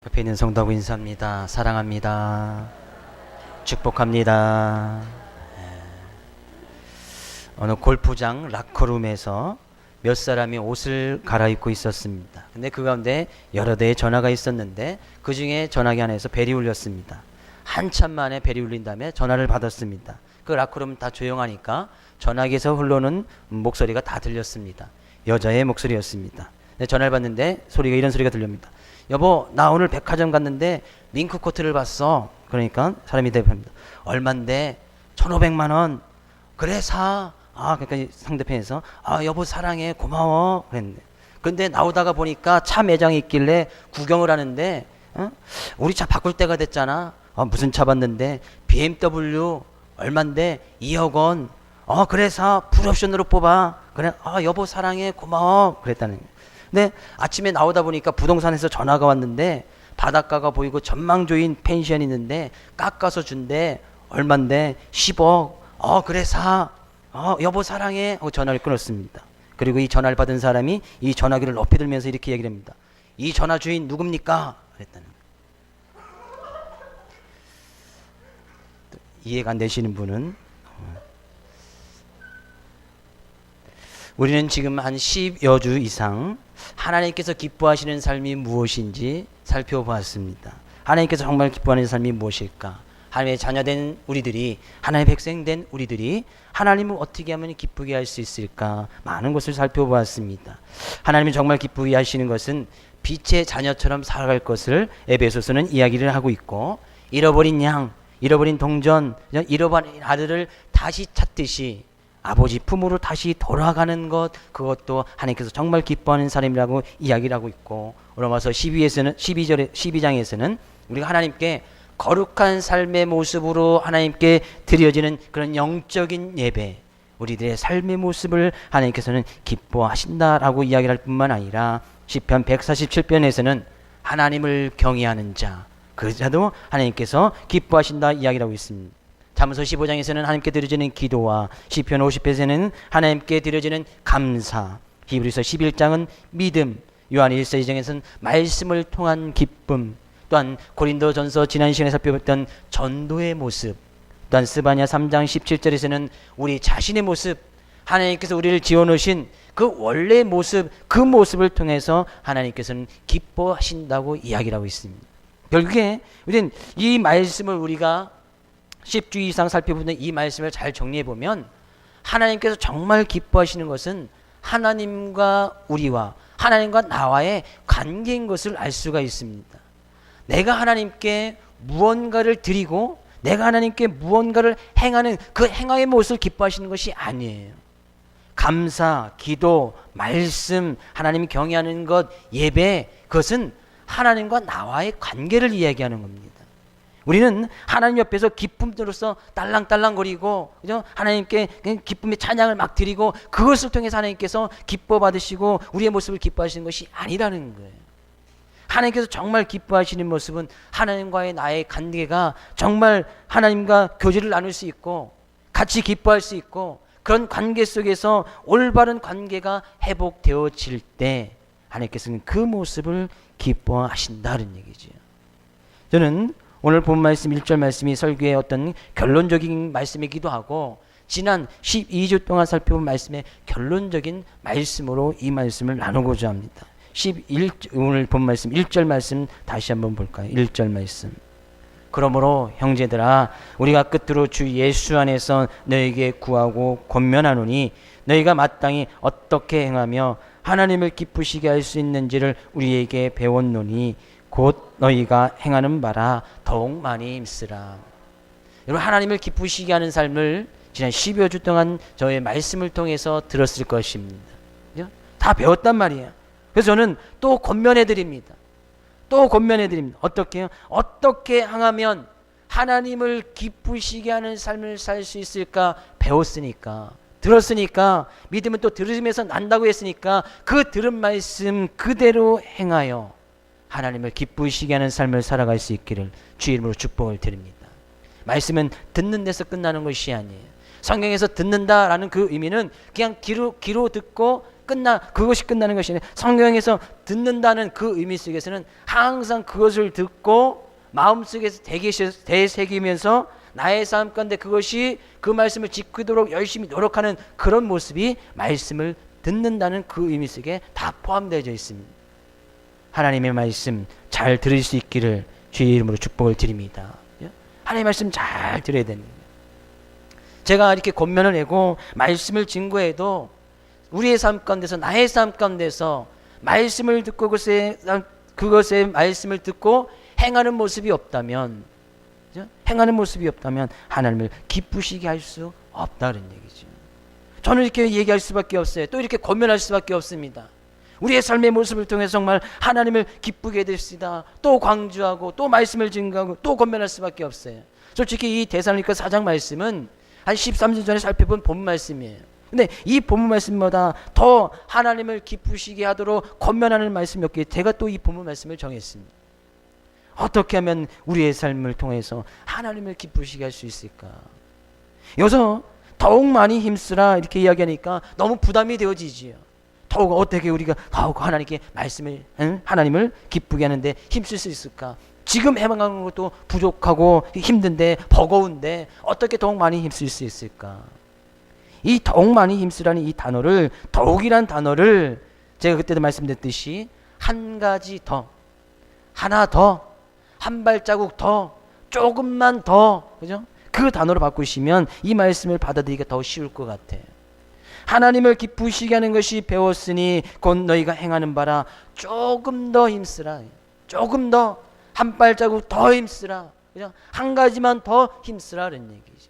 옆에 있는 성도하고 인사합니다. 사랑합니다. 축복합니다. 어느 골프장 라커룸에서 몇 사람이 옷을 갈아입고 있었습니다. 근데 그 가운데 여러 대의 전화가 있었는데 그 중에 전화기 하나에서 벨이 울렸습니다. 한참 만에 벨이 울린 다음에 전화를 받았습니다. 그 라커룸은 다 조용하니까 전화기에서 흘러오는 목소리가 다 들렸습니다. 여자의 목소리였습니다. 전화를 받는데 소리가 이런 소리가 들립니다. 여보, 나 오늘 백화점 갔는데 밍크 코트를 봤어. 그러니까 사람이 대답합니다. 얼만데? 1,500만 원. 그래 사. 그러니까 상대편에서 여보 사랑해 고마워 그랬는데, 근데 나오다가 보니까 차 매장이 있길래 구경을 하는데 우리 차 바꿀 때가 됐잖아. 무슨 차 봤는데 BMW 얼만데? 2억 원. 그래 사. 풀옵션으로 뽑아. 그래. 여보 사랑해 고마워 그랬다는 거예요. 근데 아침에 나오다 보니까 부동산에서 전화가 왔는데 바닷가가 보이고 전망 조인 펜션이 있는데 깎아서 준대. 얼만데? 10억. 그래 사. 여보 사랑해 하고 전화를 끊었습니다. 그리고 이 전화를 받은 사람이 이 전화기를 높이 들면서 이렇게 얘기를 합니다. 이 전화 주인 누굽니까? 그랬다는 거예요. 이해가 안 되시는 분은 우리는 지금 한 10여 주 이상 하나님께서 기뻐하시는 삶이 무엇인지 살펴보았습니다. 하나님께서 정말 기뻐하는 삶이 무엇일까? 하나님의 자녀된 우리들이, 하나님의 백성된 우리들이 하나님을 어떻게 하면 기쁘게 할 수 있을까? 많은 것을 살펴보았습니다. 하나님이 정말 기쁘게 하시는 것은 빛의 자녀처럼 살아갈 것을 에베소서는 이야기를 하고 있고, 잃어버린 양, 잃어버린 동전, 잃어버린 아들을 다시 찾듯이 아버지 품으로 다시 돌아가는 것, 그것도 하나님께서 정말 기뻐하는 사람이라고 이야기를 하고 있고, 로마서 12장에서는 우리가 하나님께 거룩한 삶의 모습으로 하나님께 드려지는 그런 영적인 예배, 우리들의 삶의 모습을 하나님께서는 기뻐하신다라고 이야기를 할 뿐만 아니라 시편 147편에서는 하나님을 경외하는 자, 그 자도 하나님께서 기뻐하신다 이야기를 하고 있습니다. 잠언서 15장에서는 하나님께 드려지는 기도와 시편 50편에서는 하나님께 드려지는 감사, 히브리서 11장은 믿음, 요한 1서 2장에서는 말씀을 통한 기쁨, 또한 고린도전서 지난 시간에 살펴봤던 전도의 모습, 또한 스바냐 3장 17절에서는 우리 자신의 모습, 하나님께서 우리를 지어놓으신 그 원래의 모습, 그 모습을 통해서 하나님께서는 기뻐하신다고 이야기를 하고 있습니다. 결국에 우리는 이 말씀을 우리가 10주 이상 살펴보는 이 말씀을 잘 정리해보면 하나님께서 정말 기뻐하시는 것은 하나님과 우리와 하나님과 나와의 관계인 것을 알 수가 있습니다. 내가 하나님께 무언가를 드리고 내가 하나님께 무언가를 행하는 그 행함의 모습을 기뻐하시는 것이 아니에요. 감사, 기도, 말씀, 하나님이 경외하는 것, 예배, 그것은 하나님과 나와의 관계를 이야기하는 겁니다. 우리는 하나님 옆에서 기쁨으로써 딸랑딸랑거리고, 그죠? 하나님께 기쁨의 찬양을 막 드리고 그것을 통해서 하나님께서 기뻐 받으시고 우리의 모습을 기뻐하시는 것이 아니라는 거예요. 하나님께서 정말 기뻐하시는 모습은 하나님과의 나의 관계가 정말 하나님과 교제를 나눌 수 있고 같이 기뻐할 수 있고, 그런 관계 속에서 올바른 관계가 회복되어질 때 하나님께서는 그 모습을 기뻐하신다는 얘기죠. 저는 오늘 본 말씀 1절 말씀이 설교의 어떤 결론적인 말씀이기도 하고, 지난 12주 동안 살펴본 말씀의 결론적인 말씀으로 이 말씀을 나누고자 합니다. 오늘 본 말씀 1절 말씀 다시 한번 볼까요? 1절 말씀. 그러므로 형제들아, 우리가 끝으로 주 예수 안에서 너에게 구하고 권면하노니 너희가 마땅히 어떻게 행하며 하나님을 기쁘시게 할 수 있는지를 우리에게 배웠노니 곧 너희가 행하는 바라 더욱 많이 힘쓰라. 여러분, 하나님을 기쁘시게 하는 삶을 지난 10여 주 동안 저의 말씀을 통해서 들었을 것입니다. 그죠? 다 배웠단 말이에요. 그래서 저는 또 권면해 드립니다. 또 권면해 드립니다. 어떻게요? 어떻게 행하면 하나님을 기쁘시게 하는 삶을 살 수 있을까? 배웠으니까, 들었으니까, 믿음은 또 들으면서 난다고 했으니까 그 들은 말씀 그대로 행하여 하나님을 기쁘시게 하는 삶을 살아갈 수 있기를 주의 이름으로 축복을 드립니다. 말씀은 듣는 데서 끝나는 것이 아니에요. 성경에서 듣는다라는 그 의미는 그냥 귀로 듣고 그것이 끝나는 것이 아니라 성경에서 듣는다는 그 의미 속에서는 항상 그것을 듣고 마음속에서 되새기면서 나의 삶 가운데 그것이 그 말씀을 지키도록 열심히 노력하는 그런 모습이 말씀을 듣는다는 그 의미 속에 다 포함되어 있습니다. 하나님의 말씀 잘 들을 수 있기를 주의 이름으로 축복을 드립니다. 하나님의 말씀 잘 들어야 됩니다. 제가 이렇게 권면을 내고 말씀을 증거해도 우리의 삶 가운데서, 나의 삶 가운데서 말씀을 듣고 그것의 말씀을 듣고 행하는 모습이 없다면, 하나님을 기쁘시게 할 수 없다는 얘기죠. 저는 이렇게 얘기할 수밖에 없어요. 또 이렇게 권면할 수밖에 없습니다. 우리의 삶의 모습을 통해 정말 하나님을 기쁘게 해드립시다. 또 강조하고 또 말씀을 증거하고 또 권면할 수밖에 없어요. 솔직히 이 데살로니가 4장 말씀은 한 13년 전에 살펴본 본문 말씀이에요. 근데 이 본문 말씀보다 더 하나님을 기쁘시게 하도록 권면하는 말씀이었기에 제가 또 이 본문 말씀을 정했습니다. 어떻게 하면 우리의 삶을 통해서 하나님을 기쁘시게 할 수 있을까? 여기서 더욱 많이 힘쓰라 이렇게 이야기하니까 너무 부담이 되어지지요. 더욱 어떻게 우리가 더욱 하나님께 하나님을 기쁘게 하는데 힘쓸 수 있을까? 지금 해방하는 것도 부족하고 힘든데, 버거운데 어떻게 더욱 많이 힘쓸 수 있을까? 이 더욱 많이 힘쓰라는 이 단어를, 더욱이란 단어를 제가 그때도 말씀드렸듯이 한 가지 더, 하나 더, 한 발자국 더, 조금만 더, 그죠? 그 단어로 바꾸시면 이 말씀을 받아들이기가 더 쉬울 것 같아요. 하나님을 기쁘시게 하는 것이 배웠으니 곧 너희가 행하는 바라. 조금 더 힘쓰라. 조금 더, 한 발자국 더 힘쓰라. 그죠? 한 가지만 더 힘쓰라는 얘기죠.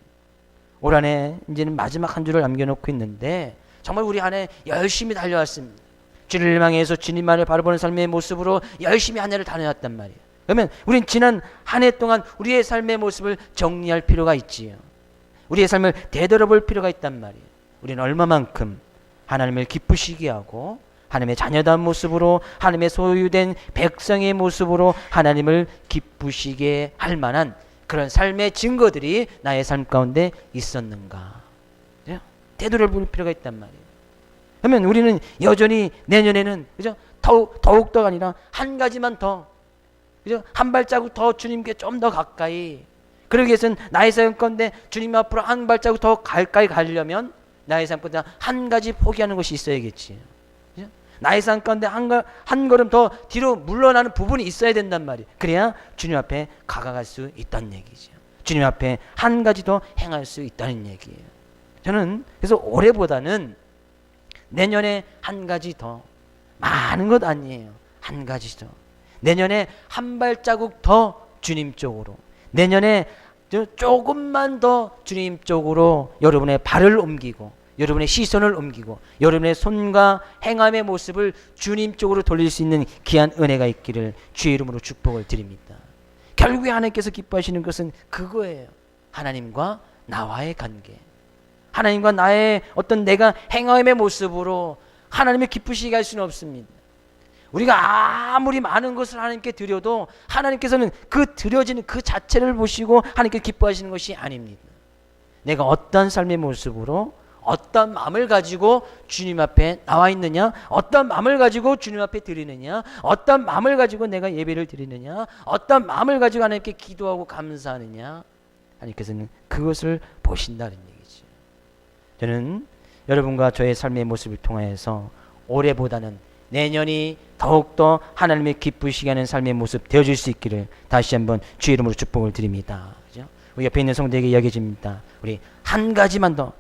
올 한 해 이제는 마지막 한 주를 남겨놓고 있는데 정말 우리 한 해 열심히 달려왔습니다. 주를 향해서 주님만을 바라보는 삶의 모습으로 열심히 한 해를 다녀왔단 말이에요. 그러면 우린 지난 한 해 동안 우리의 삶의 모습을 정리할 필요가 있지요. 우리의 삶을 되돌아볼 필요가 있단 말이에요. 우리는 얼마만큼 하나님을 기쁘시게 하고 하나님의 자녀다운 모습으로, 하나님의 소유된 백성의 모습으로 하나님을 기쁘시게 할 만한 그런 삶의 증거들이 나의 삶 가운데 있었는가? 되돌아볼 필요가 있단 말이에요. 그러면 우리는 여전히 내년에는, 그죠? 더욱더가 아니라 한 가지만 더, 그죠? 한 발자국 더 주님께 좀 더 가까이. 그러기 위해서는 나의 삶 가운데 주님 앞으로 한 발자국 더 가까이 가려면 나의 삶 가운데 한 가지 포기하는 것이 있어야겠지. 그죠? 나의 삶 가운데 한 걸음 더 뒤로 물러나는 부분이 있어야 된단 말이에요. 그래야 주님 앞에 가까갈 수 있다는 얘기죠. 주님 앞에 한 가지 더 행할 수 있다는 얘기예요. 저는 그래서 올해보다는 내년에 한 가지 더, 많은 것 아니에요. 한 가지 더. 내년에 한 발자국 더 주님 쪽으로, 내년에 조금만 더 주님 쪽으로 여러분의 발을 옮기고, 여러분의 시선을 옮기고, 여러분의 손과 행함의 모습을 주님 쪽으로 돌릴 수 있는 귀한 은혜가 있기를 주의 이름으로 축복을 드립니다. 결국에 하나님께서 기뻐하시는 것은 그거예요. 하나님과 나와의 관계. 하나님과 나의 어떤 내가 행함의 모습으로 하나님을 기쁘시게 할 수는 없습니다. 우리가 아무리 많은 것을 하나님께 드려도 하나님께서는 그 드려지는 그 자체를 보시고 하나님께 기뻐하시는 것이 아닙니다. 내가 어떤 삶의 모습으로, 어떤 마음을 가지고 주님 앞에 나와 있느냐, 어떤 마음을 가지고 주님 앞에 드리느냐, 어떤 마음을 가지고 내가 예배를 드리느냐, 어떤 마음을 가지고 하나님께 기도하고 감사하느냐, 하나님께서는 그것을 보신다는 얘기죠. 저는 여러분과 저의 삶의 모습을 통해서 올해보다는 내년이 더욱더 하나님의 기쁘시게 하는 삶의 모습 되어줄 수 있기를 다시 한번 주의 이름으로 축복을 드립니다. 그죠? 우리 옆에 있는 성도에게 이야기해 줍니다. 우리 한 가지만 더,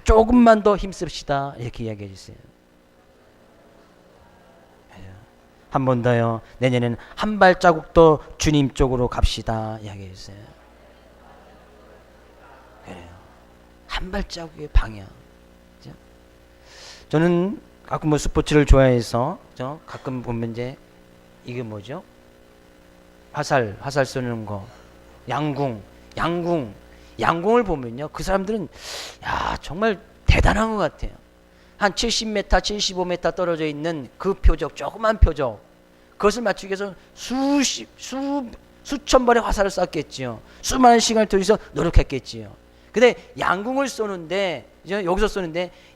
조금만 더 힘씁시다. 이렇게 이야기해 주세요. 한 번 더요. 내년에는 한 발자국 더 주님 쪽으로 갑시다. 이야기해 주세요. 그래요. 한 발자국의 방향. 그죠? 저는 가끔 뭐 스포츠를 좋아해서 가끔 보면 이제 이게 뭐죠? 화살 쏘는 거, 양궁을 보면요, 그 사람들은 야 정말 대단한 것 같아요. 한 70m, 75m 떨어져 있는 그 표적, 조그만 표적, 그것을 맞추기 위해서 수천 발의 화살을 쐈겠지요. 수많은 시간을 들여서 노력했겠지요. 근데 양궁을 쏘는데,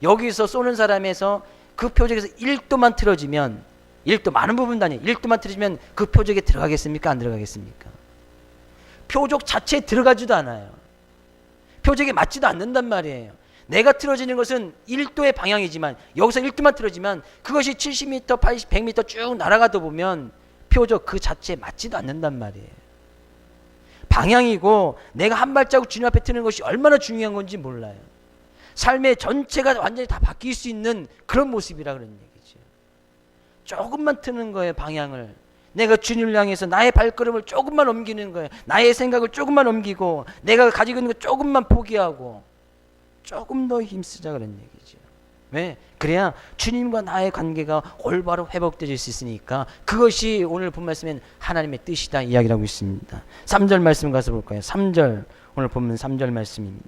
여기서 쏘는 사람에서 그 표적에서 1도만 틀어지면 1도 많은 부분 단위 1도만 틀어지면 그 표적에 들어가겠습니까? 안 들어가겠습니까? 표적 자체에 들어가지도 않아요. 표적에 맞지도 않는단 말이에요. 내가 틀어지는 것은 1도의 방향이지만 여기서 1도만 틀어지면 그것이 70m, 80, 100m 쭉 날아가다 보면 표적 그 자체에 맞지도 않는단 말이에요. 방향이고 내가 한 발자국 주님 앞에 트는 것이 얼마나 중요한 건지 몰라요. 삶의 전체가 완전히 다 바뀔 수 있는 그런 모습이라 그런 얘기죠. 조금만 트는 거예요, 방향을. 내가 주님을 향해서 나의 발걸음을 조금만 옮기는 거예요. 나의 생각을 조금만 옮기고 내가 가지고 있는 거 조금만 포기하고 조금 더 힘쓰자 그런 얘기죠. 왜? 그래야 주님과 나의 관계가 올바로 회복될 수 있으니까 그것이 오늘 본 말씀엔 하나님의 뜻이다 이야기를 하고 있습니다. 3절 말씀 가서 볼까요? 3절 오늘 보면 3절 말씀입니다.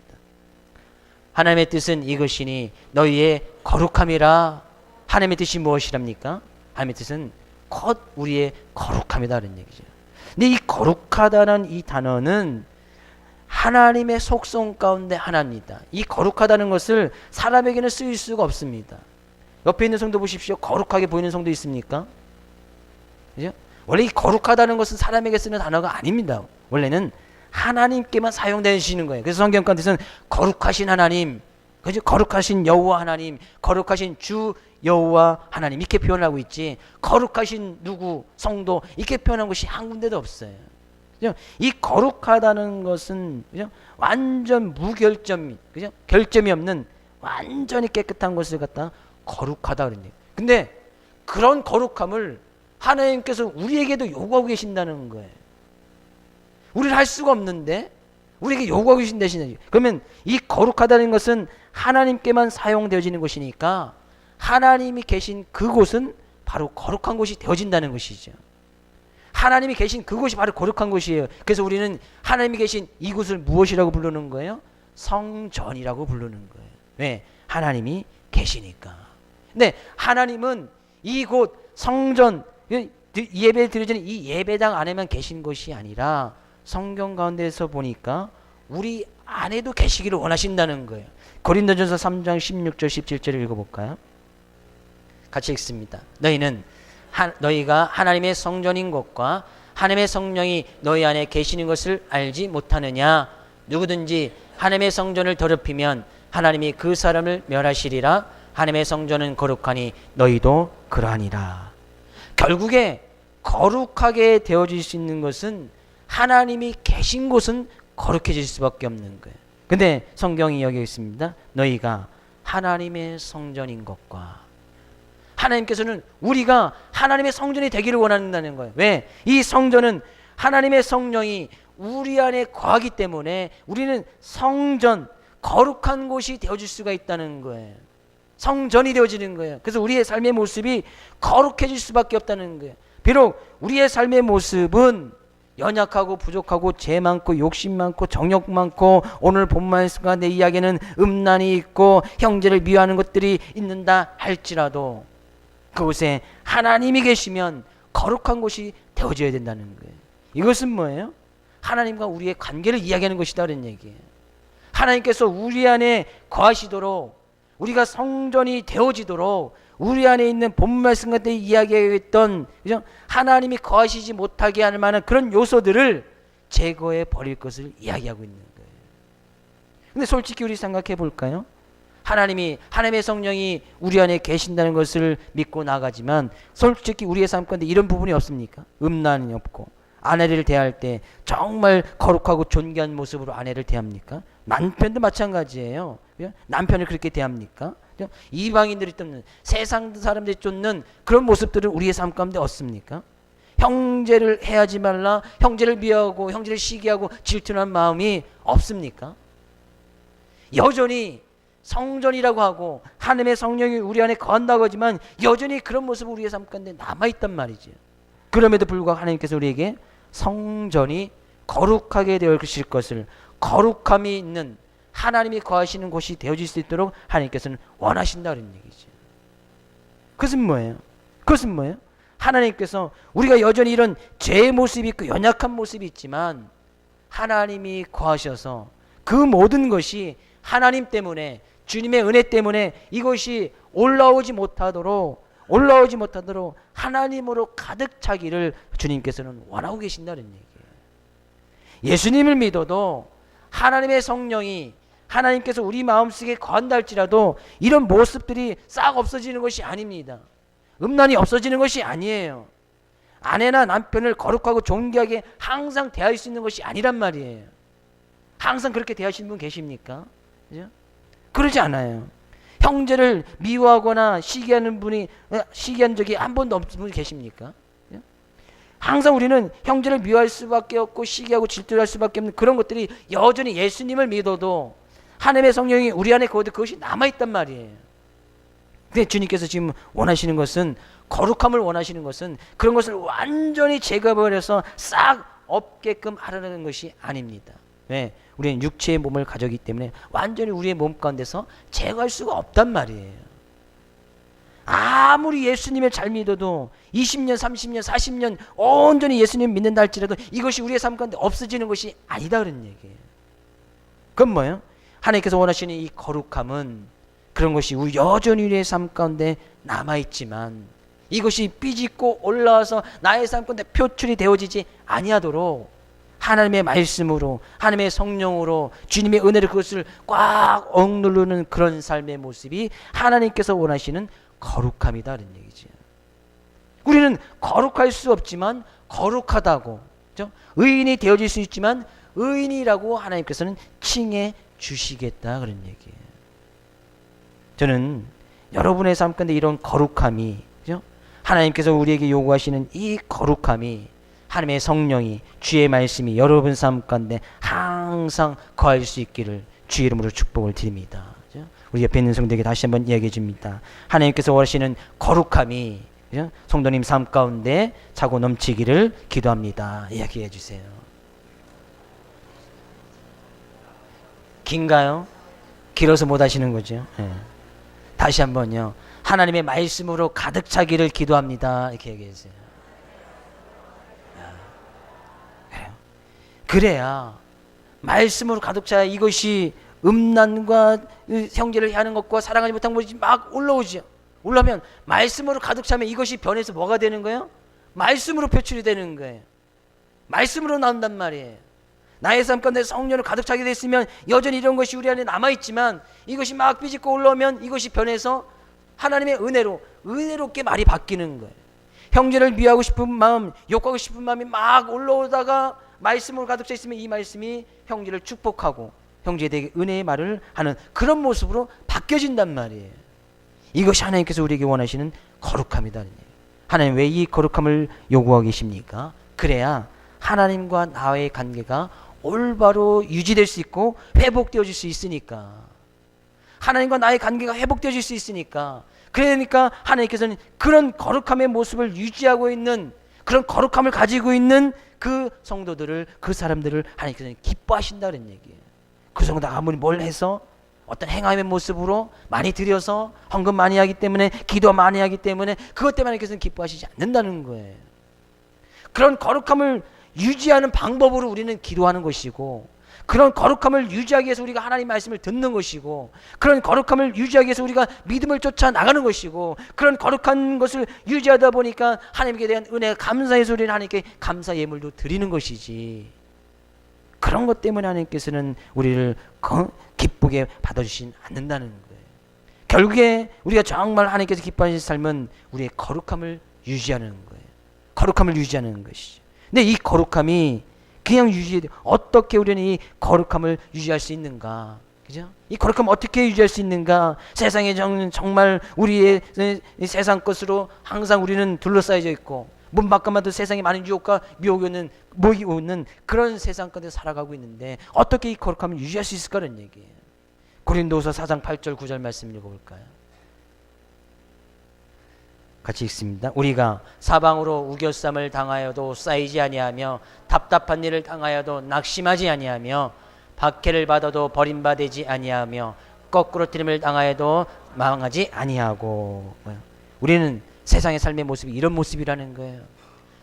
하나님의 뜻은 이것이니 너희의 거룩함이라. 하나님의 뜻이 무엇이랍니까? 하나님의 뜻은 곧 우리의 거룩함이다 그런 얘기죠. 근데 이 거룩하다는 이 단어는 하나님의 속성 가운데 하나입니다. 이 거룩하다는 것을 사람에게는 쓰일 수가 없습니다. 옆에 있는 성도 보십시오. 거룩하게 보이는 성도 있습니까? 그죠? 원래 이 거룩하다는 것은 사람에게 쓰는 단어가 아닙니다. 원래는 하나님께만 사용되시는 거예요. 그래서 성경 가운데서는 거룩하신 하나님, 그죠? 거룩하신 여호와 하나님, 거룩하신 주 여호와 하나님 이렇게 표현하고 있지 거룩하신 누구 성도 이렇게 표현한 것이 한 군데도 없어요. 그죠? 이 거룩하다는 것은 그죠? 완전 무결점, 그죠? 결점이 없는 완전히 깨끗한 것을 갖다 거룩하다 그런 얘기. 근데 그런 거룩함을 하나님께서 우리에게도 요구하고 계신다는 거예요. 우리는 할 수가 없는데 우리에게 요구하고 계신다시는. 그러면 이 거룩하다는 것은 하나님께만 사용되어지는 것이니까 하나님이 계신 그곳은 바로 거룩한 곳이 되어진다는 것이죠. 하나님이 계신 그곳이 바로 거룩한 곳이에요. 그래서 우리는 하나님이 계신 이곳을 무엇이라고 부르는 거예요? 성전이라고 부르는 거예요. 왜? 하나님이 계시니까. 근데 하나님은 이곳 성전, 예배 드려지는 이 예배당 안에만 계신 것이 아니라 성경 가운데서 보니까 우리 안에도 계시기를 원하신다는 거예요. 고린도전서 3장 16절 17절을 읽어볼까요? 같이 읽습니다. 너희가 하나님의 성전인 것과 하나님의 성령이 너희 안에 계시는 것을 알지 못하느냐? 누구든지 하나님의 성전을 더럽히면 하나님이 그 사람을 멸하시리라. 하나님의 성전은 거룩하니 너희도 그러하니라. 결국에 거룩하게 되어질 수 있는 것은 하나님이 계신 곳은 거룩해질 수밖에 없는 거예요. 근데 성경이 여기 있습니다. 너희가 하나님의 성전인 것과 하나님께서는 우리가 하나님의 성전이 되기를 원한다는 거예요. 왜? 이 성전은 하나님의 성령이 우리 안에 거하기 때문에 우리는 성전, 거룩한 곳이 되어질 수가 있다는 거예요. 성전이 되어지는 거예요. 그래서 우리의 삶의 모습이 거룩해질 수밖에 없다는 거예요. 비록 우리의 삶의 모습은 연약하고 부족하고 죄 많고 욕심 많고 정욕 많고 오늘 본 말씀과 내 이야기는 음란이 있고 형제를 미워하는 것들이 있는다 할지라도 그곳에 하나님이 계시면 거룩한 곳이 되어져야 된다는 거예요. 이것은 뭐예요? 하나님과 우리의 관계를 이야기하는 것이다 그런 얘기예요. 하나님께서 우리 안에 거하시도록 우리가 성전이 되어지도록 우리 안에 있는 본 말씀 같은 이야기했던 그죠? 하나님이 거하시지 못하게 할 만한 그런 요소들을 제거해 버릴 것을 이야기하고 있는 거예요. 근데 솔직히 우리 생각해 볼까요? 하나님의 성령이 우리 안에 계신다는 것을 믿고 나가지만 솔직히 우리의 삶 가운데 이런 부분이 없습니까? 음란이 없고 아내를 대할 때 정말 거룩하고 존귀한 모습으로 아내를 대합니까? 남편도 마찬가지예요. 남편을 그렇게 대합니까? 이방인들이 쫓는 세상 사람들이 쫓는 그런 모습들을 우리의 삶 가운데 없습니까? 형제를 해하지 말라, 형제를 미워하고 형제를 시기하고 질투한 마음이 없습니까? 여전히 성전이라고 하고 하나님의 성령이 우리 안에 거한다고 하지만 여전히 그런 모습이 우리의 삶 가운데 남아있단 말이죠. 그럼에도 불구하고 하나님께서 우리에게 성전이 거룩하게 되어질 것을, 거룩함이 있는 하나님이 거하시는 곳이 되어질 수 있도록 하나님께서는 원하신다는 얘기죠. 그것은 뭐예요? 하나님께서 우리가 여전히 이런 죄의 모습이 있고 연약한 모습이 있지만 하나님이 거하셔서 그 모든 것이 하나님 때문에 주님의 은혜 때문에 이것이 올라오지 못하도록 하나님으로 가득 차기를 주님께서는 원하고 계신다는 얘기예요. 예수님을 믿어도 하나님의 성령이 하나님께서 우리 마음속에 거한다 할지라도 이런 모습들이 싹 없어지는 것이 아닙니다. 음란이 없어지는 것이 아니에요. 아내나 남편을 거룩하고 존귀하게 항상 대할 수 있는 것이 아니란 말이에요. 항상 그렇게 대하시는 분 계십니까? 그죠? 그러지 않아요. 형제를 미워하거나 시기한 적이 한 번도 없는 분이 계십니까? 그죠? 항상 우리는 형제를 미워할 수밖에 없고 시기하고 질투할 수밖에 없는 그런 것들이 여전히 예수님을 믿어도 하나님의 성령이 우리 안에 그것이 남아있단 말이에요. 근데 주님께서 지금 원하시는 것은, 거룩함을 원하시는 것은 그런 것을 완전히 제거해버려서 싹 없게끔 하려는 것이 아닙니다. 왜? 우리는 육체의 몸을 가졌기 때문에 완전히 우리의 몸 가운데서 제거할 수가 없단 말이에요. 아무리 예수님을 잘 믿어도 20년, 30년, 40년 온전히 예수님 믿는다 할지라도 이것이 우리의 삶 가운데 없어지는 것이 아니다 그런 얘기예요. 그건 뭐예요? 하나님께서 원하시는 이 거룩함은 그런 것이 여전히 우리의 삶 가운데 남아있지만 이것이 삐짓고 올라와서 나의 삶 가운데 표출이 되어지지 아니하도록 하나님의 말씀으로, 하나님의 성령으로, 주님의 은혜로 그것을 꽉 억누르는 그런 삶의 모습이 하나님께서 원하시는 거룩함이다라는 얘기죠. 우리는 거룩할 수 없지만 거룩하다고, 그렇죠? 의인이 되어질 수 있지만 의인이라고 하나님께서는 칭해 주시겠다 그런 얘기예요. 저는 여러분의 삶 가운데 이런 거룩함이, 그렇죠? 하나님께서 우리에게 요구하시는 이 거룩함이, 하나님의 성령이, 주의 말씀이 여러분 삶 가운데 항상 거할 수 있기를 주의 이름으로 축복을 드립니다. 그렇죠? 우리 옆에 있는 성도에게 다시 한번 이야기해 줍니다. 하나님께서 원하시는 거룩함이, 그렇죠? 성도님 삶 가운데 차고 넘치기를 기도합니다. 이야기해 주세요. 긴가요? 길어서 못 하시는 거죠. 네. 다시 한번요. 하나님의 말씀으로 가득 차기를 기도합니다. 이렇게 얘기해 주세요. 그래야 말씀으로 가득 차야 이것이 음란과 형제를 해하는 것과 사랑하지 못한 것이 막 올라오죠. 올라오면 말씀으로 가득 차면 이것이 변해서 뭐가 되는 거예요? 말씀으로 표출이 되는 거예요. 말씀으로 나온단 말이에요. 나의 삶 가운데 성령을 가득 차게 됐으면 여전히 이런 것이 우리 안에 남아있지만 이것이 막 삐짓고 올라오면 이것이 변해서 하나님의 은혜롭게 말이 바뀌는 거예요. 형제를 미워하고 싶은 마음, 욕하고 싶은 마음이 막 올라오다가 말씀으로 가득 차 있으면 이 말씀이 형제를 축복하고 형제에게 은혜의 말을 하는 그런 모습으로 바뀌어진단 말이에요. 이것이 하나님께서 우리에게 원하시는 거룩함이다. 하나님 왜 이 거룩함을 요구하고 계십니까? 그래야 하나님과 나의 관계가 올바로 유지될 수 있고 회복되어질 수 있으니까. 하나님과 나의 관계가 회복되어질 수 있으니까. 그러니까 하나님께서는 그런 거룩함의 모습을 유지하고 있는, 그런 거룩함을 가지고 있는 그 성도들을, 그 사람들을 하나님께서는 기뻐하신다는 얘기예요. 그 성도가 아무리 뭘 해서 어떤 행함의 모습으로 많이 드려서 헌금 많이 하기 때문에, 기도 많이 하기 때문에 그것 때문에 하나님께서는 기뻐하시지 않는다는 거예요. 그런 거룩함을 유지하는 방법으로 우리는 기도하는 것이고, 그런 거룩함을 유지하기 위해서 우리가 하나님 말씀을 듣는 것이고, 그런 거룩함을 유지하기 위해서 우리가 믿음을 쫓아 나가는 것이고, 그런 거룩한 것을 유지하다 보니까 하나님께 대한 은혜가 감사해서 우리는 하나님께 감사 예물도 드리는 것이지, 그런 것 때문에 하나님께서는 우리를 기쁘게 받아주시지 않는다는 거예요. 결국에 우리가 정말 하나님께서 기뻐하시는 삶은 우리의 거룩함을 유지하는 거예요. 거룩함을 유지하는 것이죠. 근데 이 거룩함이 그냥 어떻게 우리는 이 거룩함을 유지할 수 있는가? 그죠? 이 거룩함을 어떻게 유지할 수 있는가? 세상에 정말 우리의 세상 것으로 항상 우리는 둘러싸여져 있고, 문 밖만 도 세상에 많은 유혹과 미혹이 오는 그런 세상 가운데 살아가고 있는데 어떻게 이 거룩함을 유지할 수 있을까라는 얘기예요. 고린도서 4장 8절 9절 말씀 읽어볼까요? 같이 읽습니다. 우리가 사방으로 우겨쌈을 당하여도 쌓이지 아니하며 답답한 일을 당하여도 낙심하지 아니하며 박해를 받아도 버림받지 아니하며 거꾸로 트림을 당하여도 망하지 아니하고. 우리는 세상의 삶의 모습이 이런 모습이라는 거예요.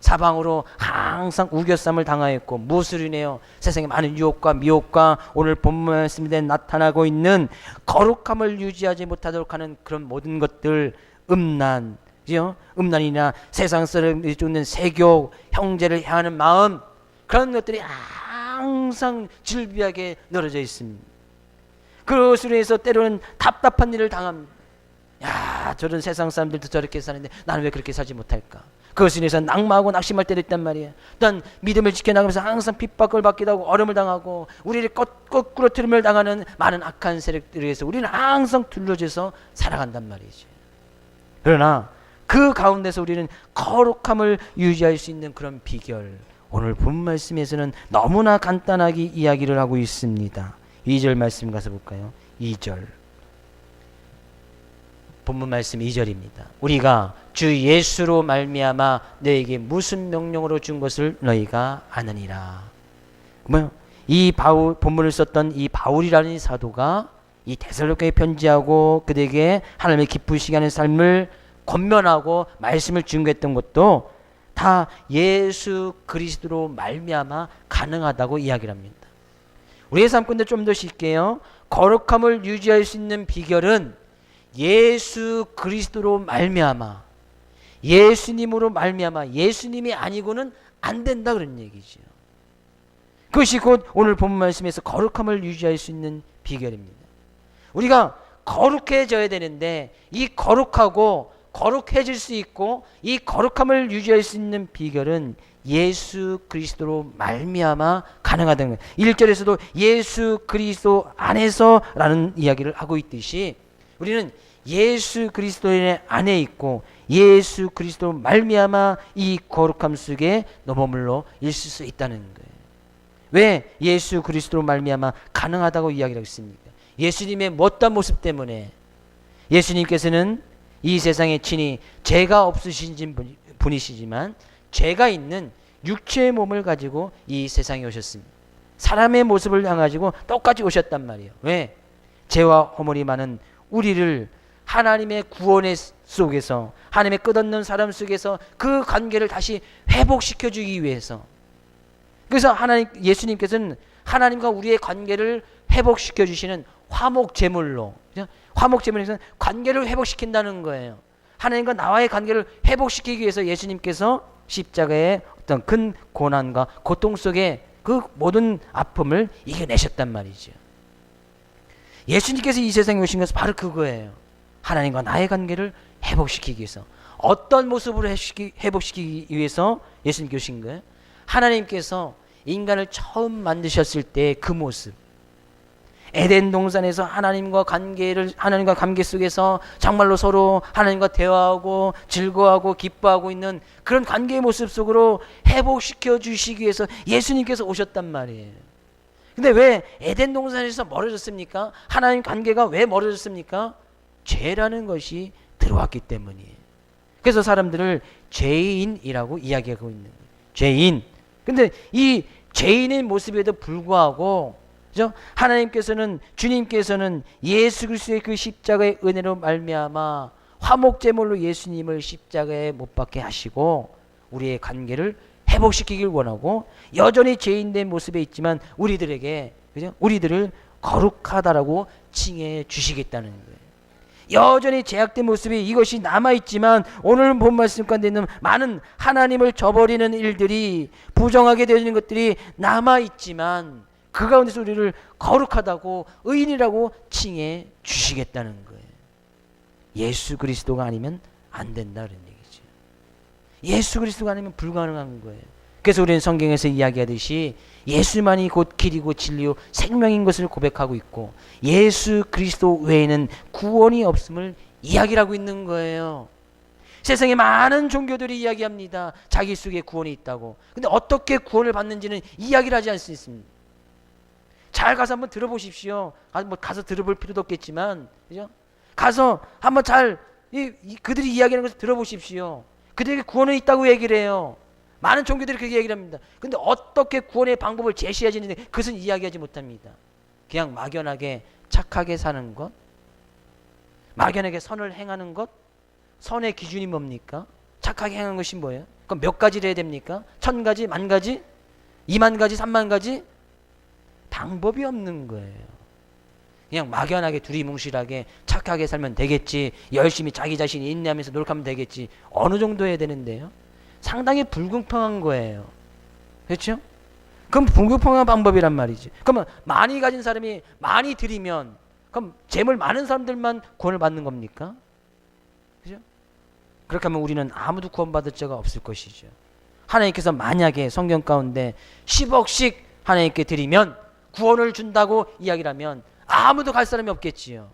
사방으로 항상 우겨쌈을 당하였고 무엇을 인해요? 세상에 많은 유혹과 미혹과 오늘 본문 말씀에 나타나고 있는 거룩함을 유지하지 못하도록 하는 그런 모든 것들, 음란, 그죠? 음란이나 세상 사람들이 쫓는 세교, 형제를 향하는 마음, 그런 것들이 항상 질비하게 늘어져 있습니다. 그것으로 해서 때로는 답답한 일을 당합니다. 야, 저런 세상 사람들도 저렇게 사는데 나는 왜 그렇게 살지 못할까? 그것으로 인해서 낙마하고 낙심할 때도 있단 말이에요. 또한 믿음을 지켜나가면서 항상 핍박을 받기도 하고 어려움을 당하고 우리를 거꾸로 트림을 당하는 많은 악한 세력들에 의해서 우리는 항상 둘러져서 살아간단 말이죠. 그러나 그 가운데서 우리는 거룩함을 유지할 수 있는 그런 비결, 오늘 본 말씀에서는 너무나 간단하게 이야기를 하고 있습니다. 2절 말씀 가서 볼까요? 2절. 본문 말씀 2절입니다. 우리가 주 예수로 말미암아 너에게 무슨 명령으로 준 것을 너희가 아느니라. 이 본문을 썼던 이 바울이라는 이 사도가 이 데살로니가에 편지하고 그들에게 하나님의 기쁘시게 하는 삶을 권면하고 말씀을 증거했던 것도 다 예수 그리스도로 말미암아 가능하다고 이야기를 합니다. 우리의 삶 가운데 좀 더 쉽게요. 거룩함을 유지할 수 있는 비결은 예수 그리스도로 말미암아, 예수님으로 말미암아, 예수님이 아니고는 안 된다 그런 얘기죠. 그것이 곧 오늘 본문 말씀에서 거룩함을 유지할 수 있는 비결입니다. 우리가 거룩해져야 되는데 이 거룩하고 거룩해질 수 있고 이 거룩함을 유지할 수 있는 비결은 예수 그리스도로 말미암아 가능하다는 거예요. 1절에서도 예수 그리스도 안에서라는 이야기를 하고 있듯이 우리는 예수 그리스도의 안에 있고 예수 그리스도 말미암아 이 거룩함 속에 머물러 있을 수 있다는 거예요. 왜 예수 그리스도로 말미암아 가능하다고 이야기를 하고 있습니까? 예수님의 어떤 모습 때문에 예수님께서는 이 세상에 친히 죄가 없으신 분이시지만 죄가 있는 육체의 몸을 가지고 이 세상에 오셨습니다. 사람의 모습을 향하시고 똑같이 오셨단 말이에요. 왜? 죄와 허물이 많은 우리를 하나님의 구원의 속에서 하나님의 끝없는 사랑 속에서 그 관계를 다시 회복시켜 주기 위해서, 그래서 예수님께서는 하나님과 우리의 관계를 회복시켜 주시는 화목제물로, 화목제물에서 관계를 회복시킨다는 거예요. 하나님과 나와의 관계를 회복시키기 위해서 예수님께서 십자가의 어떤 큰 고난과 고통 속에 그 모든 아픔을 이겨내셨단 말이죠. 예수님께서 이 세상에 오신 것은 바로 그거예요. 하나님과 나의 관계를 회복시키기 위해서. 어떤 모습으로 회복시키기 위해서 예수님께서 오신 거예요? 하나님께서 인간을 처음 만드셨을 때 그 모습, 에덴 동산에서 하나님과 관계 속에서 정말로 서로 하나님과 대화하고 즐거워하고 기뻐하고 있는 그런 관계의 모습 속으로 회복시켜 주시기 위해서 예수님께서 오셨단 말이에요. 근데 왜 에덴 동산에서 멀어졌습니까? 하나님 관계가 왜 멀어졌습니까? 죄라는 것이 들어왔기 때문이에요. 그래서 사람들을 죄인이라고 이야기하고 있는 거예요. 죄인. 근데 이 죄인의 모습에도 불구하고, 그죠? 주님께서는 예수 그리스도의 그 십자가의 은혜로 말미암아 화목제물로 예수님을 십자가에 못 박게 하시고 우리의 관계를 회복시키길 원하고, 여전히 죄인된 모습에 있지만 우리들에게, 그죠? 우리들을 거룩하다라고 칭해 주시겠다는 거예요. 여전히 죄악된 모습이 이것이 남아있지만 오늘 본 말씀 가운데 있는 많은 하나님을 저버리는 일들이, 부정하게 되어지는 것들이 남아있지만 그 가운데서 우리를 거룩하다고, 의인이라고 칭해 주시겠다는 거예요. 예수 그리스도가 아니면 안 된다 그런 얘기죠. 예수 그리스도가 아니면 불가능한 거예요. 그래서 우리는 성경에서 이야기하듯이 예수만이 곧 길이고 진리요 생명인 것을 고백하고 있고 예수 그리스도 외에는 구원이 없음을 이야기를 하고 있는 거예요. 세상에 많은 종교들이 이야기합니다. 자기 속에 구원이 있다고. 근데 어떻게 구원을 받는지는 이야기를 하지 않습니다. 잘 가서 한번 들어보십시오. 가서 들어볼 필요도 없겠지만, 그죠? 가서 한번 그들이 이야기하는 것을 들어보십시오. 그들에게 구원은 있다고 얘기를 해요. 많은 종교들이 그렇게 얘기를 합니다. 근데 어떻게 구원의 방법을 제시하지는데 그것은 이야기하지 못합니다. 그냥 막연하게 착하게 사는 것, 막연하게 선을 행하는 것, 선의 기준이 뭡니까? 착하게 행한 것이 뭐예요? 그럼 몇 가지를 해야 됩니까? 1000가지, 10,000가지, 20,000가지, 30,000가지? 방법이 없는 거예요. 그냥 막연하게 두리뭉실하게 착하게 살면 되겠지, 열심히 자기 자신이 인내하면서 노력하면 되겠지, 어느 정도 해야 되는데요? 상당히 불공평한 거예요. 그렇죠? 그럼 불공평한 방법이란 말이지. 그러면 많이 가진 사람이 많이 드리면 그럼 재물 많은 사람들만 구원을 받는 겁니까? 그죠? 그렇게 하면 우리는 아무도 구원받을 자가 없을 것이죠. 하나님께서 만약에 성경 가운데 10억씩 하나님께 드리면 구원을 준다고 이야기를 하면 아무도 갈 사람이 없겠지요.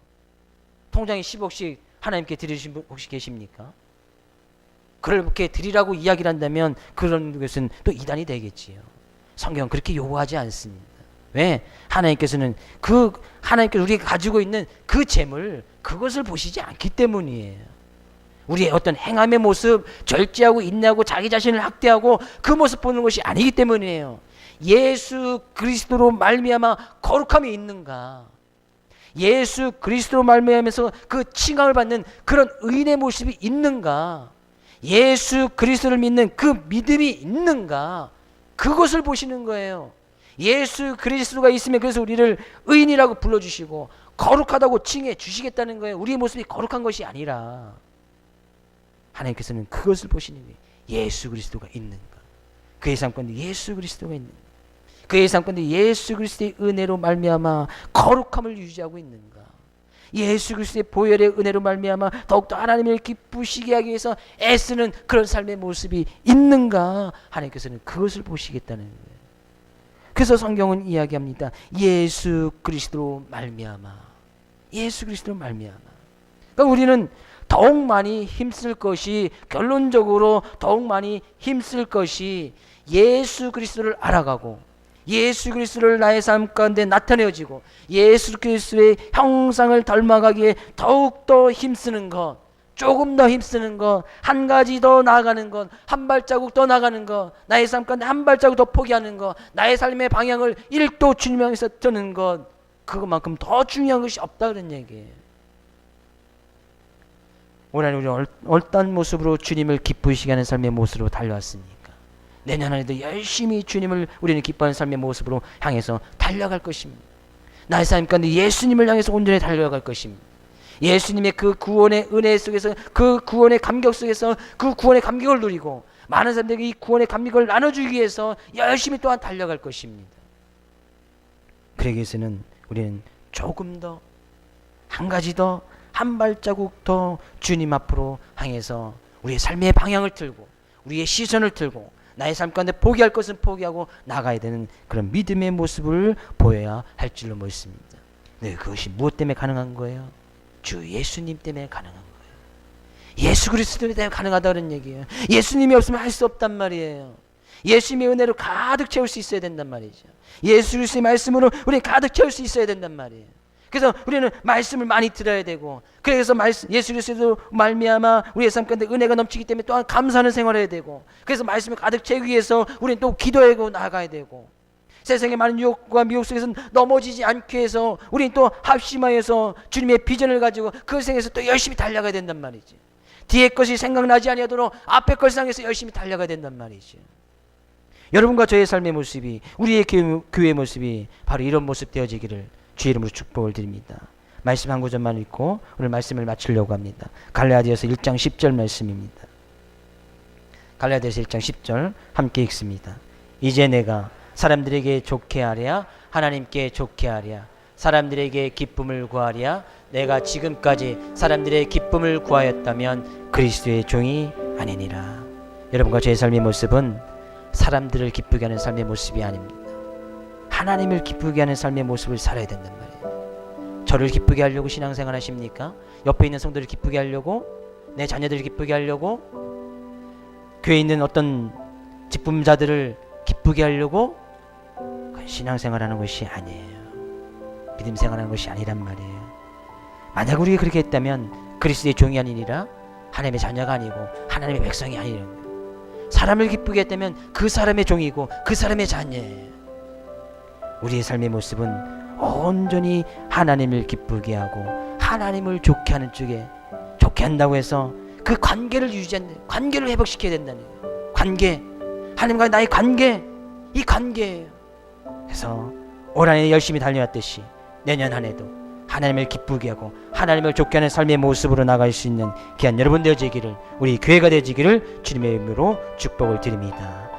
통장에 10억씩 하나님께 드리신 분 혹시 계십니까? 그렇게 드리라고 이야기를 한다면 그런 것은 또 이단이 되겠지요. 성경은 그렇게 요구하지 않습니다. 왜? 하나님께서는 하나님께서 우리가 가지고 있는 그 재물, 그것을 보시지 않기 때문이에요. 우리의 어떤 행함의 모습, 절제하고 인내하고 자기 자신을 학대하고 그 모습 보는 것이 아니기 때문이에요. 예수 그리스도로 말미암아 거룩함이 있는가? 예수 그리스도로 말미암아서 그 칭함을 받는 그런 의인의 모습이 있는가? 예수 그리스도를 믿는 그 믿음이 있는가? 그것을 보시는 거예요. 예수 그리스도가 있으면 그래서 우리를 의인이라고 불러주시고 거룩하다고 칭해 주시겠다는 거예요. 우리의 모습이 거룩한 것이 아니라 하나님께서는 그것을 보시는 거예요. 예수 그리스도가 있는가? 그의 삶 가운데 예수 그리스도가 있는가? 그의 삶 가운데 예수 그리스도의 은혜로 말미암아 거룩함을 유지하고 있는가? 예수 그리스도의 보혈의 은혜로 말미암아 더욱더 하나님을 기쁘시게 하기 위해서 애쓰는 그런 삶의 모습이 있는가? 하나님께서는 그것을 보시겠다는 거예요. 그래서 성경은 이야기합니다. 예수 그리스도로 말미암아. 예수 그리스도로 말미암아. 그러니까 우리는 더욱 많이 힘쓸 것이, 결론적으로 더욱 많이 힘쓸 것이 예수 그리스도를 알아가고 예수 그리스도를 나의 삶 가운데 나타내어지고 예수 그리스도의 형상을 닮아가기에 더욱더 힘쓰는 것, 조금 더 힘쓰는 것, 한 가지 더 나아가는 것, 한 발자국 더 나가는 것, 나의 삶 가운데 한 발자국 더 포기하는 것, 나의 삶의 방향을 1도 주님 향해서 뜨는 것, 그것만큼 더 중요한 것이 없다 그런 얘기예요. 올해 우리 어떤 모습으로 주님을 기쁘시게 하는 삶의 모습으로 달려왔습니까? 내년 안에도 열심히 주님을 우리는 기뻐하는 삶의 모습으로 향해서 달려갈 것입니다. 나의 삶 가운데 예수님을 향해서 온전히 달려갈 것입니다. 예수님의 그 구원의 은혜 속에서, 그 구원의 감격 속에서 그 구원의 감격을 누리고 많은 사람들에게 이 구원의 감격을 나눠주기 위해서 열심히 또한 달려갈 것입니다. 그러기 위해서는 우리는 조금 더, 한 가지 더, 한 발자국 더 주님 앞으로 향해서 우리의 삶의 방향을 틀고 우리의 시선을 틀고 나의 삶 가운데 포기할 것은 포기하고 나가야 되는 그런 믿음의 모습을 보여야 할 줄로 믿습니다. 네, 그것이 무엇 때문에 가능한 거예요? 주 예수님 때문에 가능한 거예요. 예수 그리스도 때문에 가능하다는 얘기예요. 예수님이 없으면 할 수 없단 말이에요. 예수님의 은혜로 가득 채울 수 있어야 된단 말이죠. 예수 그리스도의 말씀으로 우리는 가득 채울 수 있어야 된단 말이에요. 그래서 우리는 말씀을 많이 들어야 되고, 그래서 예수 그리스도 말미암아 우리의 삶 가운데 은혜가 넘치기 때문에 또한 감사하는 생활을 해야 되고, 그래서 말씀을 가득 채우기 위해서 우리는 또 기도하고 나아가야 되고, 세상의 많은 유혹과 미혹 속에서 넘어지지 않기 위해서 우리는 또 합심하여서 주님의 비전을 가지고 그 생에서 또 열심히 달려가야 된단 말이지. 뒤에 것이 생각나지 아니하도록 앞에 것을 향해서 열심히 달려가야 된단 말이지. 여러분과 저의 삶의 모습이, 우리의 교회의 모습이 바로 이런 모습 되어지기를 주의 이름으로 축복을 드립니다. 말씀 한 구절만 읽고 오늘 말씀을 마치려고 합니다. 갈라디아서 1장 10절 말씀입니다. 갈라디아서 1장 10절 함께 읽습니다. 이제 내가 사람들에게 좋게 하랴 하나님께 좋게 하랴 사람들에게 기쁨을 구하랴 내가 지금까지 사람들의 기쁨을 구하였다면 그리스도의 종이 아니니라. 여러분과 저의 삶의 모습은 사람들을 기쁘게 하는 삶의 모습이 아닙니다. 하나님을 기쁘게 하는 삶의 모습을 살아야 된단 말이에요. 저를 기쁘게 하려고 신앙생활 하십니까? 옆에 있는 성도를 기쁘게 하려고? 내 자녀들을 기쁘게 하려고? 교회에 있는 어떤 직분자들을 기쁘게 하려고? 그건 신앙생활하는 것이 아니에요. 믿음 생활하는 것이 아니란 말이에요. 만약 우리가 그렇게 했다면 그리스도의 종이 아니니라 하나님의 자녀가 아니고 하나님의 백성이 아니라는 거예요. 사람을 기쁘게 했다면 그 사람의 종이고 그 사람의 자녀예요. 우리의 삶의 모습은 온전히 하나님을 기쁘게 하고 하나님을 좋게 하는 쪽에, 좋게 한다고 해서 그 그 관계를 유지한다. 관계를 회복시켜야 된다는 거예요. 관계, 하나님과의 나의 관계, 이 관계예요. 그래서 올 한 해 열심히 달려왔듯이 내년 한 해도 하나님을 기쁘게 하고 하나님을 좋게 하는 삶의 모습으로 나갈 수 있는 귀한 여러분 되어지기를, 우리 교회가 되어지기를 주님의 이름으로 축복을 드립니다.